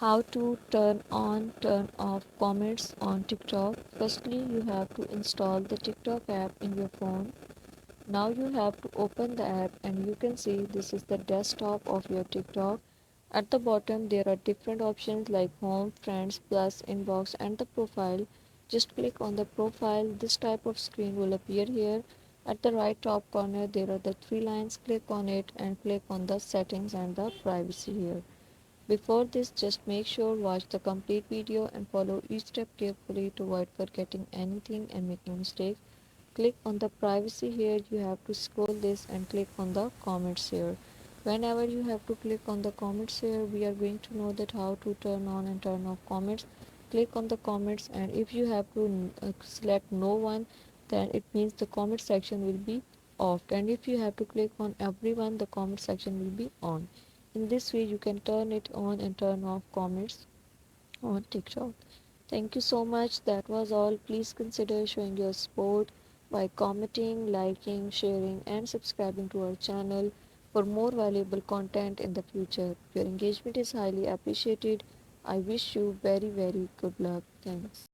How to turn on, turn off comments on TikTok. Firstly, you have to install the TikTok app in your phone. Now you have to open the app and you can see this is the desktop of your TikTok. At the bottom there are different options like home, friends, plus, inbox and the profile. Just click on the profile. This type of screen will appear here. At the right top corner there are the three lines. Click on it and click on the settings and the privacy here. Before this, just make sure watch the complete video and follow each step carefully to avoid forgetting anything and making mistakes. Click on the privacy here. You have to scroll this and click on the comments here. Whenever you have to click on the comments here, we are going to know that how to turn on and turn off comments. Click on the comments, and if you have to select no one, then it means the comment section will be off, and if you have to click on everyone, the comment section will be on. In this way you can turn it on and turn off comments on TikTok. Thank you so much. That was all. Please consider showing your support by commenting, liking, sharing, and subscribing to our channel for more valuable content in the future. Your engagement is highly appreciated. I wish you very, very good luck. Thanks.